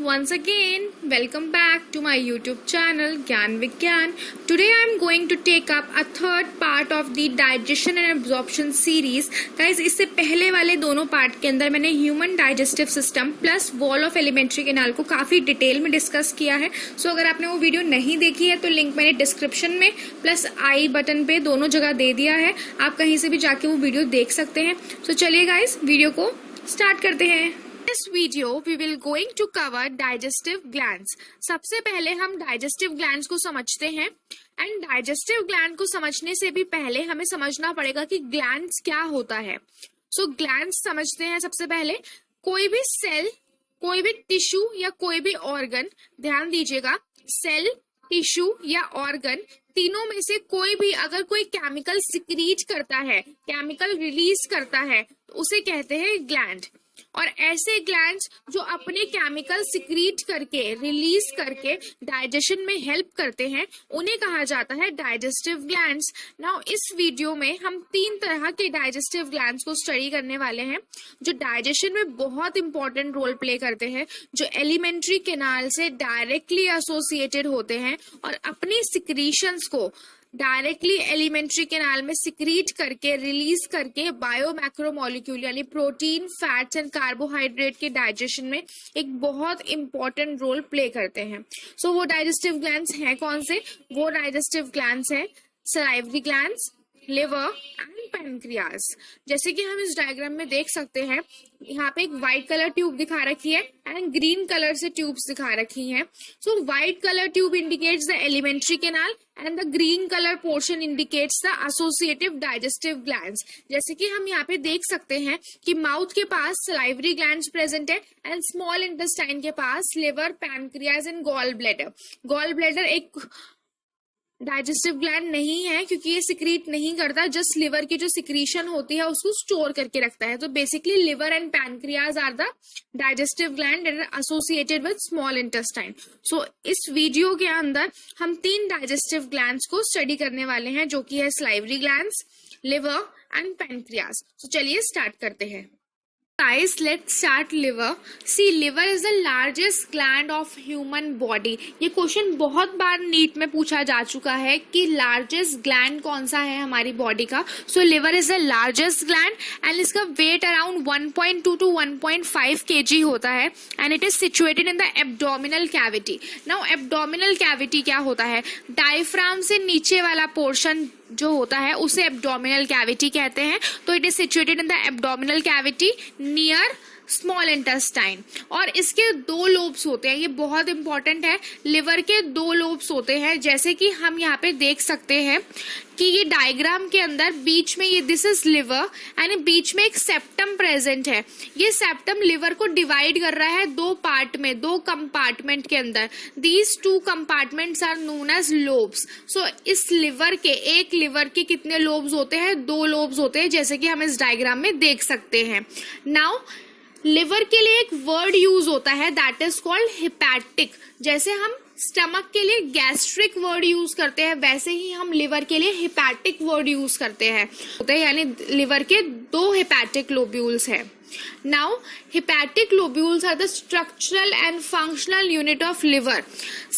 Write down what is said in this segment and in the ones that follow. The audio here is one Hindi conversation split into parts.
once again, welcome back to my YouTube channel Gyan Vigyan. Today I am going to take up a third part of the digestion and absorption series. Guys, इससे पहले वाले दोनों पार्ट के अंदर मैंने human digestive system plus wall of alimentary canal को काफी डिटेल में डिस्कस किया है. सो अगर आपने वो वीडियो नहीं देखी है तो लिंक मैंने डिस्क्रिप्शन में प्लस आई बटन पे दोनों जगह दे दिया है. आप कहीं से भी जाके वो वीडियो देख सकते हैं. सो चलिए गाइस, वीडियो को स्टार्ट करते हैं. इस video we will going to cover digestive glands. सबसे पहले हम डाइजेस्टिव ग्लैंड्स को समझते हैं. एंड डाइजेस्टिव ग्लैंड को समझने से भी पहले हमें समझना पड़ेगा कि ग्लैंड्स क्या होता है. सो ग्लैंड्स समझते हैं. सबसे पहले कोई भी सेल, कोई भी टिश्यू या कोई भी ऑर्गन, ध्यान दीजिएगा, सेल, टिश्यू या ऑर्गन, तीनों में से कोई भी अगर कोई केमिकल सिक्रीट करता है, केमिकल रिलीज करता है, तो उसे कहते हैं ग्लैंड. और ऐसे ग्लैंड्स जो अपने केमिकल सिक्रीट करके, रिलीज करके डाइजेशन में हेल्प करते हैं, उन्हें कहा जाता है डाइजेस्टिव ग्लैंड्स. नाउ इस वीडियो में हम 3 तरह के डाइजेस्टिव ग्लैंड्स को स्टडी करने वाले हैं जो डाइजेशन में बहुत इंपॉर्टेंट रोल प्ले करते हैं, जो एलिमेंट्री कैनाल से डायरेक्टली एसोसिएटेड होते हैं और अपनी सिक्रीशंस को डायरेक्टली एलिमेंट्री कैनाल में सिक्रीट करके, रिलीज करके बायो मैक्रोमोलिक्यूल यानी प्रोटीन, फैट्स एंड कार्बोहाइड्रेट के डाइजेशन में एक बहुत इंपॉर्टेंट रोल प्ले करते हैं. सो वो डाइजेस्टिव ग्लैंड्स हैं कौन से? वो डाइजेस्टिव ग्लैंड्स हैं salivary glands, liver and pancreas. जैसे कि हम इस डायग्राम में देख सकते हैं, यहाँ पे एक व्हाइट कलर ट्यूब दिखा रखी है एंड ग्रीन कलर से ट्यूब्स दिखा रखी हैं. So white colour tube indicates the alimentary canal and the green colour portion indicates the associative digestive glands. जैसे कि हम यहाँ पे देख सकते हैं कि माउथ के पास सलाइवरी ग्लैंड्स प्रेजेंट है एंड स्मॉल इंटेस्टाइन के पास liver, pancreas and gall bladder. Gall bladder एक डाइजेस्टिव ग्लैंड नहीं है क्योंकि ये सिक्रीट नहीं करता, जस्ट लिवर की जो सिक्रीशन होती है उसको स्टोर करके रखता है. तो basically liver and pancreas are the digestive gland that are associated with small intestine. So इस वीडियो के अंदर हम 3 डाइजेस्टिव ग्लैंड्स को स्टडी करने वाले हैं जो कि है salivary glands, liver and pancreas. So चलिए स्टार्ट करते हैं. Guys, let's start liver. See, liver is the largest gland of human body. ये क्वेश्चन बहुत बार नीट में पूछा जा चुका है कि लार्जेस्ट ग्लैंड कौन सा है हमारी बॉडी का. So liver is the largest gland and इसका वेट अराउंड 1.2 to 1.5 kg होता है and it is situated in the abdominal cavity. Now abdominal cavity क्या होता है? डायफ्राम से नीचे वाला पोर्शन जो होता है उसे एब्डोमिनल कैविटी कहते हैं. तो it is situated in the abdominal cavity near small intestine. और इसके 2 लोब्स होते हैं, ये बहुत इंपॉर्टेंट है. लिवर के 2 लोब्स होते हैं, जैसे कि हम यहाँ पे देख सकते हैं कि ये डायग्राम के अंदर बीच में ये दिस इज लिवर एंड बीच में एक सेप्टम प्रेजेंट है. ये सेप्टम लिवर को डिवाइड कर रहा है 2 पार्ट में, 2 कंपार्टमेंट के अंदर. These 2 compartments are known as lobes. So इस लिवर के, एक लिवर के कितने लोब्स होते हैं? 2 लोब्स होते हैं, जैसे कि हम इस डायग्राम में देख सकते हैं. नाउ लिवर के लिए एक वर्ड यूज होता है दैट इज कॉल्ड हिपैटिक. जैसे हम स्टमक के लिए गैस्ट्रिक वर्ड यूज करते हैं, वैसे ही हम लिवर के लिए हिपैटिक वर्ड यूज करते हैं. यानी लिवर के 2 हिपैटिक लोब्यूल्स हैं. Now, hepatic lobules are the structural and functional unit of liver.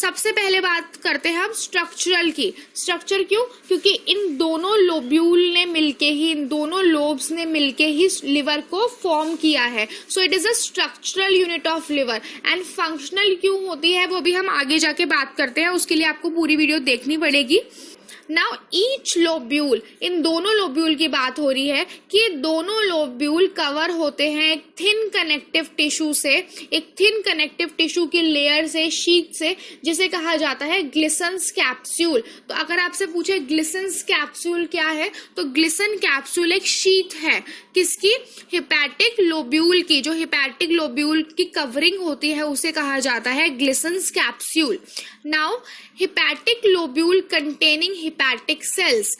सबसे पहले बात करते हैं हम स्ट्रक्चरल की. स्ट्रक्चर क्यों? क्योंकि इन दोनों लोब्यूल ने मिलके ही, इन दोनों लोब्स ने मिलके ही लिवर को फॉर्म किया है. So it is a structural unit of liver. And functional क्यों होती है वो भी हम आगे जाके बात करते हैं, उसके लिए आपको पूरी वीडियो देखनी पड़ेगी. नाउ ईच लोब्यूल, इन दोनों लोब्यूल की बात हो रही है कि ये दोनों लोब्यूल कवर होते हैं एक थिन कनेक्टिव टिश्यू से, एक थिन कनेक्टिव टिश्यू की लेयर से, शीट से, जिसे कहा जाता है ग्लिसन्स कैप्सूल. तो अगर आपसे पूछे ग्लिसन्स कैप्सूल क्या है, तो ग्लिसन कैप्सूल एक शीट है किसकी? हिपैटिक लोब्यूल की. जो हिपैटिक लोब्यूल की कवरिंग होती है उसे कहा जाता है Glisson's capsule. Now hepatic lobule containing hepatic sales.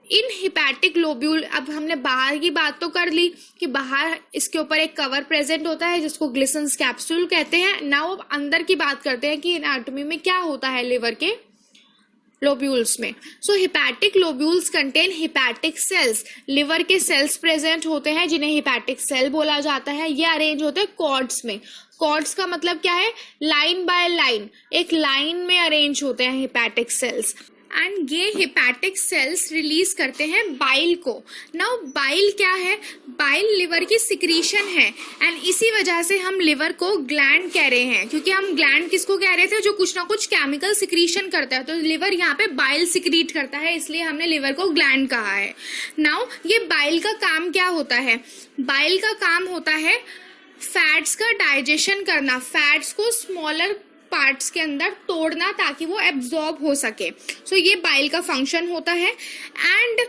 In hepatic lobule, अब हमने बाहर की बात तो कर ली कि बाहर इसके ऊपर एक कवर प्रेजेंट होता है जिसको ग्लिसन्स कैप्सूल कहते हैं. नाउ अब अंदर की बात करते हैं कि एनाटॉमी में क्या होता है लिवर के लोब्यूल्स में. So hepatic lobules contain hepatic cells. Liver के सेल्स प्रेजेंट होते हैं जिन्हें हिपैटिक सेल बोला जाता है. ये अरेंज होते हैं कॉर्ड्स में. कॉर्ड्स का मतलब क्या है, लाइन बाय लाइन, एक लाइन में अरेंज होते हैं हेपेटिक सेल्स, एंड ये हेपेटिक सेल्स रिलीज करते हैं बाइल को। नाउ बाइल क्या है, बाइल लिवर की सिक्रीशन है, एंड इसी वजह से हम लिवर को ग्लैंड कह रहे हैं, क्योंकि हम ग्लैंड किसको कह रहे थे, जो कुछ ना कुछ केमिकल सिक्रीशन करता है, तो लिवर यहाँ पे बाइल सिक्रीट करता है, इसलिए हमने लिवर को ग्लैंड कहा है। नाउ ये बाइल का काम क्या होता है, बाइल का काम होता है फैट्स का डाइजेशन करना, फैट्स को स्मॉलर पार्ट्स के अंदर तोड़ना ताकि वो एब्जॉर्ब हो सके। सो ये बाइल का फंक्शन होता है, एंड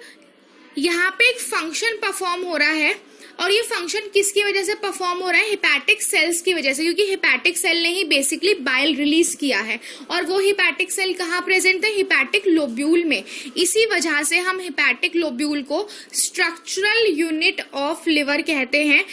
यहाँ पे एक फंक्शन परफॉर्म हो रहा है, और ये फंक्शन किसकी वजह से परफॉर्म हो रहा है, हेपेटिक सेल्स की वजह से, क्योंकि हेपेटिक सेल ने ही बेसिकली बाइल रिलीज किया है, और वो हेपेटिक सेल कहाँ प्रेजेंट है, हेपेटिक लोब्यूल में। इसी वजह से हम हेपेटिक लोब्यूल को स्ट्रक्चरल यूनिट ऑफ लिवर कहते हैं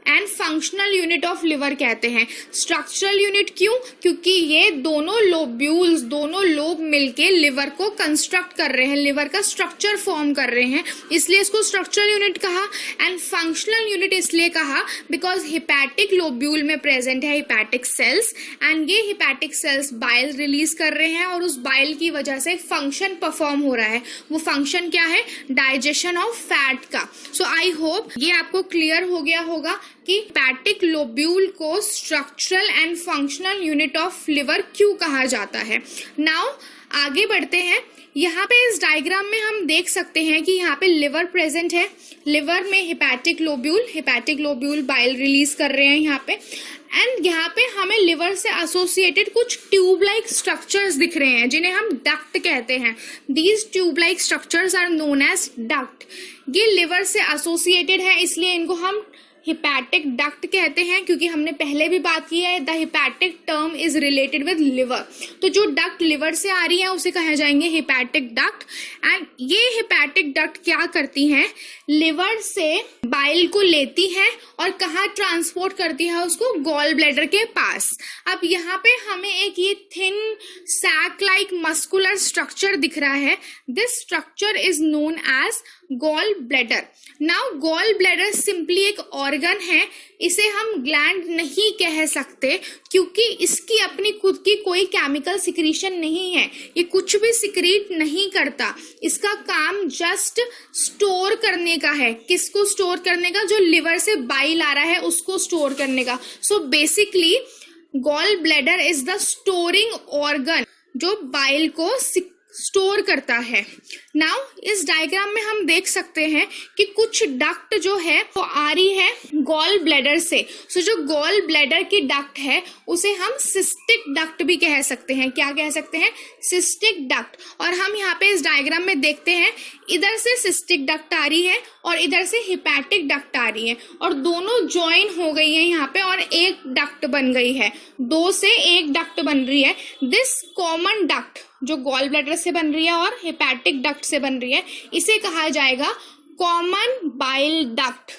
and functional unit of liver कहते हैं। स्ट्रक्चरल यूनिट क्यों, क्योंकि ये दोनों लोब्यूल्स, दोनों लोब मिलके लिवर को कंस्ट्रक्ट कर रहे हैं, लिवर का स्ट्रक्चर फॉर्म कर रहे हैं, इसलिए इसको स्ट्रक्चरल यूनिट कहा। एंड फंक्शनल यूनिट इसलिए कहा बिकॉज हेपेटिक लोब्यूल में प्रेजेंट है हेपेटिक सेल्स, एंड ये हेपेटिक सेल्स बाइल रिलीज कर रहे हैं, और उस बाइल की वजह से फंक्शन परफॉर्म हो रहा है। वो फंक्शन क्या है, डाइजेशन ऑफ फैट का। सो आई होप ये आपको क्लियर हो गया होगा कि हेपेटिक लोब्यूल को structural and functional unit of liver क्यों कहा जाता है। नाउ आगे बढ़ते हैं। यहाँ पे इस डायग्राम में हम देख सकते हैं कि यहाँ पे लिवर प्रेजेंट है, लिवर में हेपेटिक लोब्यूल बाइल रिलीज कर रहे हैं यहाँ पे, एंड यहाँ पे हमें लिवर से एसोसिएटेड कुछ ट्यूब लाइक स्ट्रक्चर्स दिख रहे हैं जिन्हें हम डक्ट कहते हैं। These tube like structures are known as duct. ये लिवर से एसोसिएटेड है, इसलिए इनको हम हेपेटिक डक्ट कहते हैं, क्योंकि हमने पहले भी बात की है the hepatic term is related with liver. तो जो डक्ट लिवर से आ रही है उसे कहा जाएंगे हेपेटिक डक्ट। एंड ये हेपेटिक डक्ट क्या करती हैं, लिवर से बाइल को लेती है और कहाँ ट्रांसपोर्ट करती है, उसको गॉल ब्लैडर के पास। अब यहाँ पे हमें एक ये thin sac like muscular structure दिख रहा है, this structure is known as gall bladder. Now gall bladder simply एक ऑर्गन है, इसे हम ग्लैंड नहीं कह सकते क्योंकि इसकी अपनी खुद की कोई केमिकल सिक्रीशन नहीं है, ये कुछ भी सिक्रीट नहीं करता। इसका काम जस्ट स्टोर करने का है। किसको स्टोर करने का, जो लिवर से बाइल आ रहा है उसको स्टोर करने का। So basically gall bladder is the storing organ जो बाइल को स्टोर करता है। नाउ इस डायग्राम में हम देख सकते हैं कि कुछ डक्ट जो है वो आ रही है गॉल ब्लैडर से। सो जो गॉल ब्लैडर की डक्ट है उसे हम सिस्टिक डक्ट भी कह सकते हैं। क्या कह सकते हैं, सिस्टिक डक्ट। और हम यहाँ पे इस डायग्राम में देखते हैं इधर से सिस्टिक डक्ट आ रही है और इधर से हेपेटिक डक्ट आ रही है, और दोनों ज्वाइन हो गई है यहाँ पे और एक डक्ट बन गई है, दो से एक डक्ट बन रही है। दिस कॉमन डक्ट जो गॉल ब्लैडर से बन रही है और हेपेटिक डक्ट से बन रही है, इसे कहा जाएगा common bile duct.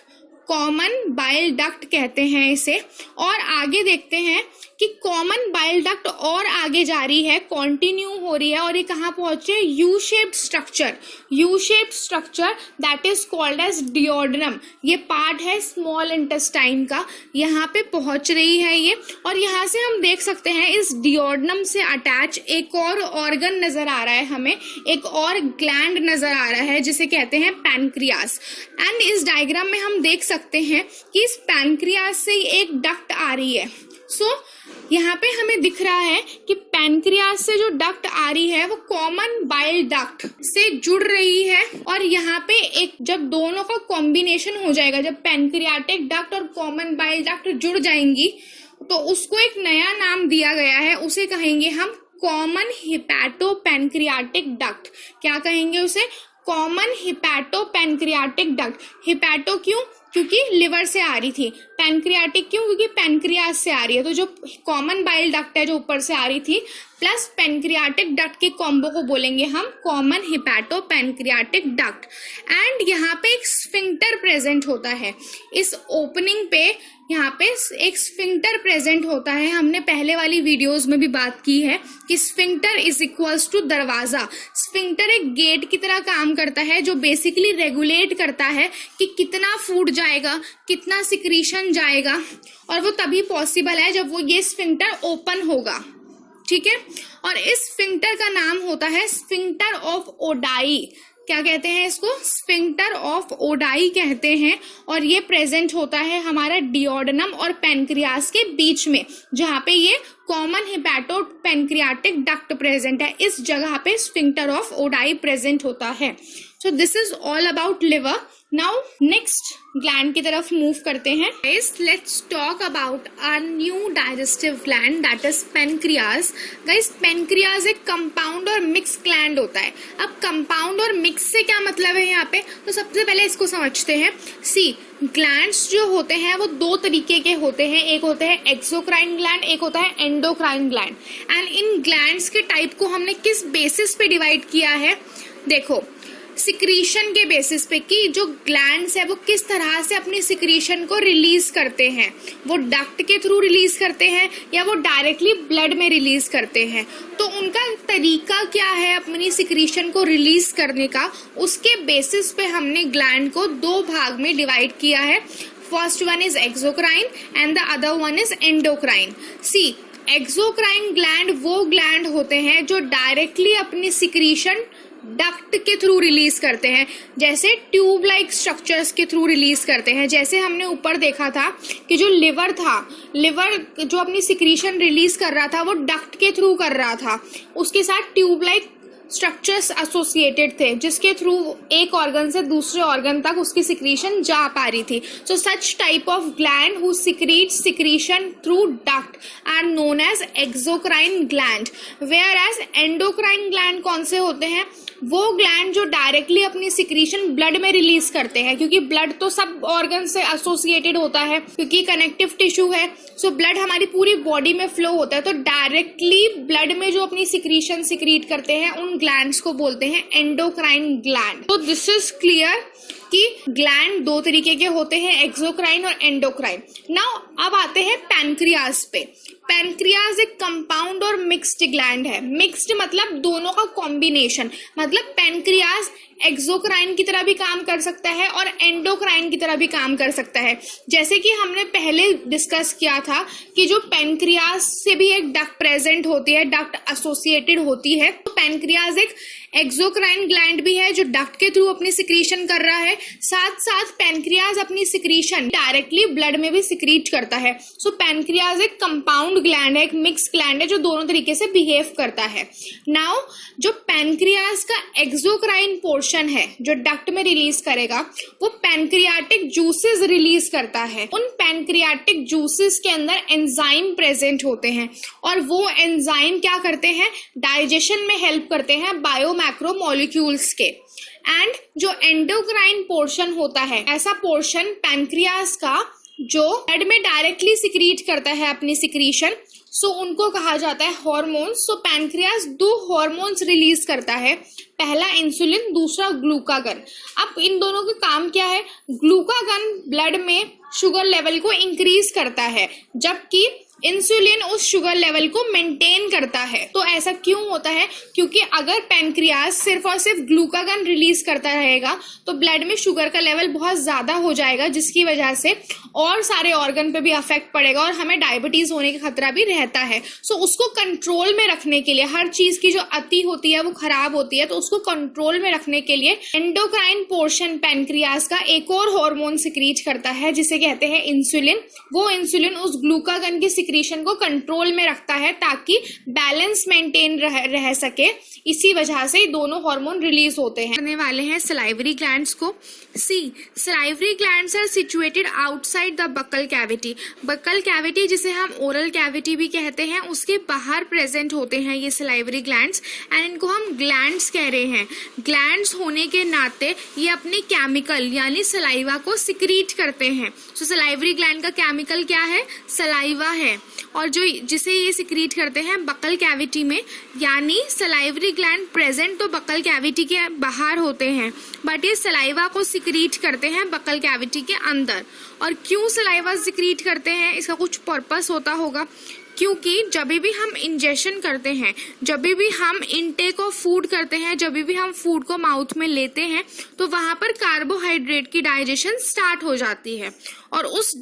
Common bile duct कहते हैं इसे। और आगे देखते हैं कि कॉमन बाइल डक्ट और आगे जा रही है, कंटिन्यू हो रही है, और ये कहाँ पहुंचे, U shaped structure. U shaped structure that is called as duodenum. ये पार्ट है स्मॉल इंटेस्टाइन का, यहाँ पे पहुंच रही है ये। और यहाँ से हम देख सकते हैं इस डिओड्रम से अटैच एक और ऑर्गन नजर आ रहा है हमें, एक और ग्लैंड नजर आ रहा है जिसे कहते हैं पैनक्रियास। एंड इस डायग्राम में हम देख सकते हैं कि इस पैनक्रियास से एक डक्ट आ रही है। सो यहाँ पे हमें दिख रहा है कि पैनक्रियास से जो डक्ट आ रही है वो कॉमन बाइल डक्ट से जुड़ रही है, और यहाँ पे एक जब दोनों का कॉम्बिनेशन हो जाएगा, जब पैनक्रियाटिक डक्ट और कॉमन बाइल डक्ट जुड़ जाएंगी तो उसको एक नया नाम दिया गया है, उसे कहेंगे हम कॉमन हिपैटो पैनक्रियाटिक डक्ट। क्या कहेंगे उसे, common hepato pancreatic duct. Hepato क्यों, क्योंकि लिवर से आ रही थी। पैनक्रियाटिक क्यों, क्योंकि पैनक्रियास से आ रही है। तो जो कॉमन बाइल डक्ट है जो ऊपर से आ रही थी प्लस पैनक्रियाटिक डक्ट के कॉम्बो को बोलेंगे हम common hepato pancreatic duct. And यहाँ पे एक स्फिंक्टर प्रेजेंट होता है। इस ओपनिंग पे यहाँ पे एक स्फिंक्टर प्रेजेंट होता है। हमने पहले वाली वीडियोस में भी बात की है कि स्फिंक्टर इज इक्वल्स टू दरवाजा। स्फिंक्टर एक गेट की तरह काम करता है जो बेसिकली रेगुलेट करता है कि कितना फूड जाएगा, कितना सिक्रीशन जाएगा, और वो तभी पॉसिबल है जब वो ये स्फिंक्टर ओपन होगा, ठीक है। और इस स्फिंक्टर का नाम होता है स्फिंक्टर ऑफ ओडाई। क्या कहते हैं इसको? स्फिंक्टर ऑफ ओडाई कहते हैं। और ये प्रेजेंट होता है हमारा डिओडेनम और पेनक्रियास के बीच में, जहाँ पे ये common hepato pancreatic duct present है। इस जगह पे स्फिंक्टर ऑफ ओडाई प्रेजेंट होता है। So this is all about liver. Now next gland की तरफ मूव करते हैं। Let's talk about our new digestive gland, that is pancreas. Guys, pancreas एक कंपाउंड और मिक्स ग्लैंड होता है। अब कंपाउंड और मिक्स से क्या मतलब है यहाँ पे, तो सबसे पहले इसको समझते हैं। सी, ग्लैंड्स जो होते हैं वो दो तरीके के होते हैं। एक होते हैं एक्सोक्राइन ग्लैंड, एक होता है endocrine gland. And in glands के टाइप को हमने किस बेसिस पे डिवाइड किया है? देखो, सिक्रीशन के बेसिस पे कि जो ग्लैंड्स है वो किस तरह से अपनी सिक्रीशन को रिलीज करते हैं। वो डक्ट के थ्रू रिलीज करते हैं या वो डायरेक्टली ब्लड में रिलीज करते हैं। तो उनका तरीका क्या है अपनी सिक्रीशन को रिलीज करने का, उसके बेसिस पे हमने ग्लैंड को दो भाग में डिवाइड किया है। First one is exocrine and the other one is endocrine. See, exocrine gland वो ग्लैंड होते हैं जो डायरेक्टली अपनी सिक्रीशन डक्ट के थ्रू रिलीज करते हैं, जैसे ट्यूब लाइक स्ट्रक्चर्स के थ्रू रिलीज करते हैं। जैसे हमने ऊपर देखा था कि जो लिवर था, लिवर जो अपनी सिक्रीशन रिलीज कर रहा था वो डक्ट के थ्रू कर रहा था, उसके साथ ट्यूब लाइक स्ट्रक्चर्स एसोसिएटेड थे जिसके थ्रू एक ऑर्गन से दूसरे ऑर्गन तक उसकी सिक्रीशन जा पा रही थी। So such type of gland who secrete secretion through duct are known as exocrine gland. Whereas endocrine gland कौन से होते हैं? वो ग्लैंड जो डायरेक्टली अपनी सिक्रीशन ब्लड में रिलीज करते हैं, क्योंकि ब्लड तो सब ऑर्गन से एसोसिएटेड होता है क्योंकि कनेक्टिव टिश्यू है। सो ब्लड हमारी पूरी बॉडी में फ्लो होता है, तो डायरेक्टली ब्लड में जो अपनी सिक्रीशन सिक्रीट करते हैं उन ग्लैंड्स को बोलते हैं एंडोक्राइन ग्लैंड। तो दिस इज क्लियर कि ग्लैंड दो तरीके के होते हैं, एक्सोक्राइन और एंडोक्राइन। नाउ अब आते हैं पैनक्रियास पे। पैनक्रियास एक कंपाउंड और मिक्स्ड ग्लैंड है। मिक्स्ड मतलब दोनों का कॉम्बिनेशन, मतलब पैनक्रियास एक्सोक्राइन की तरह भी काम कर सकता है और एंडोक्राइन की तरह भी काम कर सकता है। जैसे कि हमने पहले डिस्कस किया था कि जो पैनक्रियास से भी एक डक्ट प्रेजेंट होती है, डक्ट एसोसिएटेड होती है, तो पैनक्रियास एक एक्सोक्राइन ग्लैंड भी है जो डक्ट के थ्रू अपनी सिक्रीशन कर रहा है। साथ साथ पैनक्रियास अपनी सिक्रीशन डायरेक्टली ब्लड में भी सिक्रीट करता है। सो पैनक्रियास एक कंपाउंड ग्लैंड है, एक मिक्स ग्लैंड है जो दोनों तरीके से बिहेव करता है। नाउ जो पैनक्रियास का एक्सोक्राइन पोर्शन है जो डक्ट में रिलीज करेगा, वो पैनक्रियाटिक जूसेस रिलीज करता है। उन पैनक्रियाटिक जूसेस के अंदर एंजाइम प्रेजेंट होते हैं और वो एंजाइम क्या करते हैं? डाइजेशन में हेल्प करते हैं बायो मैक्रोमोलिक्यूल्स के। एंड जो एंडोक्राइन पोर्शन होता है, ऐसा पोर्शन पैनक्रियास का जो ब्लड में डायरेक्टली सिक्रीट करता है अपनी सिक्रीशन, सो उनको कहा जाता है हार्मोन्स। सो पैनक्रियास दो हार्मोन्स रिलीज करता है, पहला इंसुलिन, दूसरा ग्लूकागन। अब इन दोनों का काम क्या है? ग्लूकागन ब्लड में शुगर लेवल को इंक्रीज करता है, जबकि इंसुलिन उस शुगर लेवल को मेंटेन करता है। तो ऐसा क्यों होता है? क्योंकि अगर पैनक्रियास सिर्फ और सिर्फ ग्लूकागन रिलीज करता रहेगा तो ब्लड में शुगर का लेवल बहुत ज्यादा हो जाएगा, जिसकी वजह से और सारे ऑर्गन पे भी अफेक्ट पड़ेगा और हमें डायबिटीज होने का खतरा भी रहता है। सो उसको कंट्रोल में रखने के लिए, हर चीज की जो अति होती है वो खराब होती है, तो उसको कंट्रोल में रखने के लिए एंडोक्राइन पोर्शन पैनक्रियास का एक और हार्मोन सिक्रीट करता है जिसे कहते हैं इंसुलिन। वो इंसुलिन उस ग्लूकागन की सिक्रीशन को कंट्रोल में रखता है ताकि बैलेंस मेंटेन रह सके। इसी वजह से दोनों हार्मोन रिलीज होते हैं। करने वाले हैं सलाइवरी ग्लैंड्स को। See, salivary glands are situated outside the buccal cavity. Buccal cavity जिसे हम ओरल कैविटी भी कहते हैं, उसके बाहर प्रेजेंट होते हैं ये सलाइवरी ग्लैंड्स, एंड इनको हम ग्लैंड्स कह रहे हैं। ग्लैंड्स होने के नाते ये अपने केमिकल यानी सलाइवा को सिक्रीट करते हैं। सो सलाइवरी ग्लैंड का केमिकल क्या है? सलाइवा है। हैं और जो जिसे ये सिक्रीट करते हैं बकल कैविटी में, यानी सलाइवरी ग्लैंड प्रेजेंट तो बकल कैविटी के बाहर होते हैं बट ये सलाइवा को सिक्रीट करते हैं बकल कैविटी के अंदर। और क्यों सलाइवा सिक्रीट करते हैं, इसका कुछ पर्पस होता होगा, क्योंकि जब भी हम इंजेक्शन करते हैं, जब भी हम इनटेक ऑफ फूड करते हैं, जब भी हम फूड को माउथ में लेते हैं तो वहां पर कार्बोहाइड्रेट की डाइजेशन स्टार्ट हो जाती है। और उस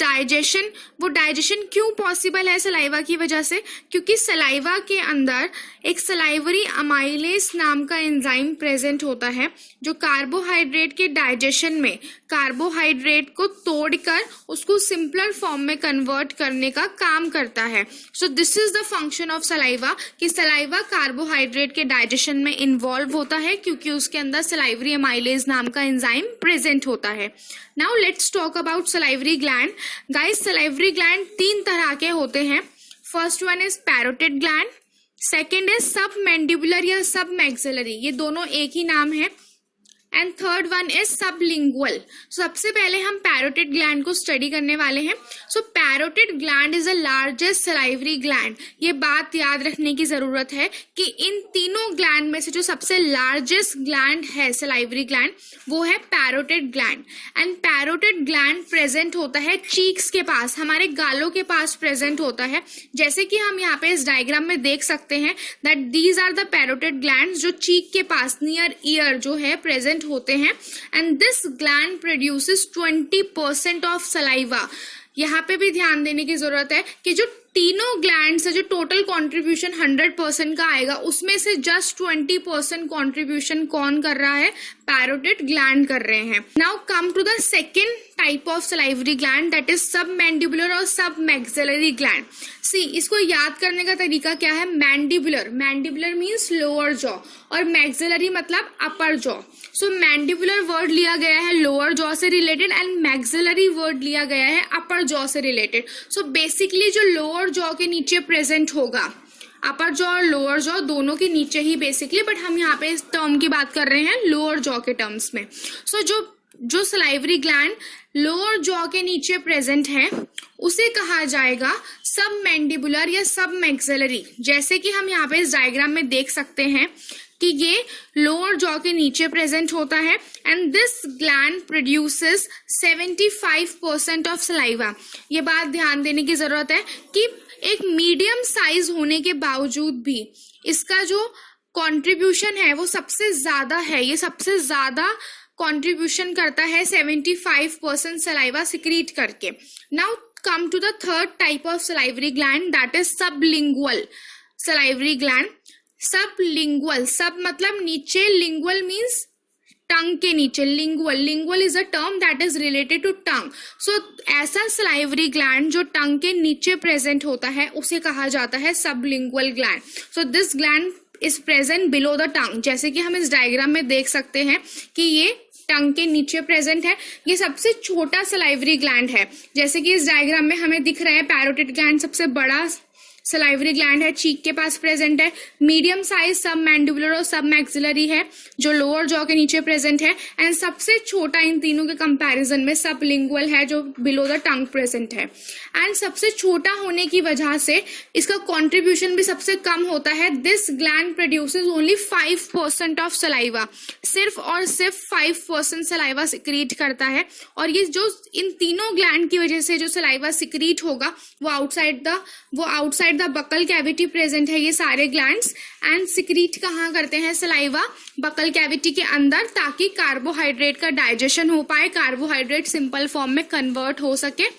वो डाइजेशन क्यों पॉसिबल है सलाइवा की वजह से, क्योंकि सलाइवा के अंदर एक सलाइवरी अमाइलेज नाम का एंजाइम प्रेजेंट होता है जो कार्बोहाइड्रेट के डाइजेशन में कार्बोहाइड्रेट को तोड़कर उसको सिंपलर फॉर्म में कन्वर्ट करने का काम करता है। So this is the function of saliva कि सलाइवा कार्बोहाइड्रेट के डाइजेशन में इन्वॉल्व होता है क्योंकि उसके अंदर सलाइवरी अमाइलेज नाम का एंजाइम प्रेजेंट होता है। Now let's talk about salivary gland. Guys, salivary gland 3 तरह के होते हैं। First one is parotid gland, second is सब मैंडिबुलर या सब मैक्सिलरी, ये दोनों एक ही नाम है, and third one is sublingual. सबसे पहले हम पैरोटिड ग्लैंड को स्टडी करने वाले हैं। So parotid gland is the largest salivary gland. ये बात याद रखने की जरूरत है कि इन तीनों ग्लैंड में से जो सबसे लार्जेस्ट ग्लैंड है सलाइवरी ग्लैंड वो है parotid gland. And parotid gland present होता है चीक्स के पास, हमारे गालों के पास प्रेजेंट होता है। जैसे कि हम यहाँ पे इस डायग्राम में देख सकते हैं that these are the parotid gland जो चीक के पास नियर ईयर जो है प्रेजेंट होते हैं। And this gland produces 20% of saliva. यहाँ पे भी ध्यान देने की जरूरत है कि जो तीनों ग्लैंड से जो टोटल कंट्रीब्यूशन 100% का आएगा उसमें से जस्ट 20% कंट्रीब्यूशन कौन कर रहा है, पैरोटिड ग्लैंड कर रहे हैं। Now come to the second type of salivary gland that is submandibular और सब मैक्सिलरी ग्लैंड। सी, इसको याद करने का तरीका क्या है, mandibular, mandibular means lower jaw और मैक्सिलरी मतलब अपर जॉ। सो मैंडिबुलर वर्ड लिया गया है लोअर जॉ से रिलेटेड एंड मैक्सिलरी वर्ड लिया गया है अपर जॉ से रिलेटेड। सो बेसिकली जो लोअर जॉ के नीचे प्रेजेंट होगा, अपर जॉ और लोअर जॉ दोनों के नीचे ही बेसिकली, बट हम यहाँ पे इस टर्म की बात कर रहे हैं लोअर जॉ के टर्म्स में। सो जो सलाइवरी ग्लैंड लोअर जॉ के नीचे प्रेजेंट है उसे कहा जाएगा सब मैंडिबुलर या सब मैक्सिलरी। जैसे कि हम यहाँ पे इस डायग्राम में देख सकते हैं कि ये लोअर जॉ के नीचे प्रेजेंट होता है and this gland produces 75% of saliva. ये बात ध्यान देने की जरूरत है कि एक मीडियम साइज होने के बावजूद भी इसका जो कंट्रीब्यूशन है वो सबसे ज्यादा है, ये सबसे ज्यादा कंट्रीब्यूशन करता है 75% सलाइवा सिक्रीट करके। Now come to the third type of salivary gland that is sublingual salivary gland. Sublingual, sub मतलब नीचे, लिंगुअल मीन्स टंग के नीचे, lingual is a term that is related to tongue. So ऐसा सलाइवरी ग्लैंड जो टंग के नीचे प्रेजेंट होता है उसे कहा जाता है sublingual gland. So this gland is present below the tongue. जैसे कि हम इस डायग्राम में देख सकते हैं कि ये टंग के नीचे प्रेजेंट है। ये सबसे छोटा सलाइवरी ग्लैंड है। जैसे कि इस डायग्राम में हमें दिख रहा है पैरोटिड ग्लैंड सबसे बड़ा सलाइवरी ग्लैंड है, चीक के पास प्रेजेंट है। मीडियम साइज सब मैंडिबुलर और सब मैक्सिलरी है जो लोअर जॉ के नीचे प्रेजेंट है। एंड सबसे छोटा इन तीनों के कंपैरिजन में सबलिंगुअल है जो बिलो द टंग प्रेजेंट है। एंड सबसे छोटा होने की वजह से इसका कंट्रीब्यूशन भी सबसे कम होता है। This gland produces only 5% of saliva, सिर्फ और सिर्फ 5% सलाइवा सिक्रीट करता है। और ये जो इन तीनों ग्लैंड की वजह से जो सलाइवा सिक्रीट होगा वो outside the buccal cavity present है ये सारे ग्लैंड्स। एंड सिक्रीट कहाँ करते हैं सलाइवा, बकल कैविटी के अंदर, ताकि कार्बोहाइड्रेट का डाइजेशन हो पाए, कार्बोहाइड्रेट सिंपल फॉर्म में कन्वर्ट हो सके।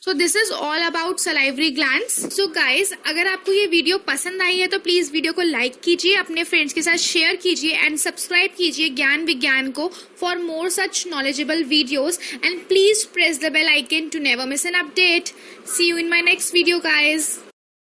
सो this is all about salivary glands. So guys, अगर आपको ये वीडियो पसंद आई है तो प्लीज वीडियो को लाइक कीजिए, अपने फ्रेंड्स के साथ शेयर कीजिए एंड सब्सक्राइब कीजिए ज्ञान विज्ञान को for more such knowledgeable videos. And please press the bell icon to never miss an update. See you in my next video guys.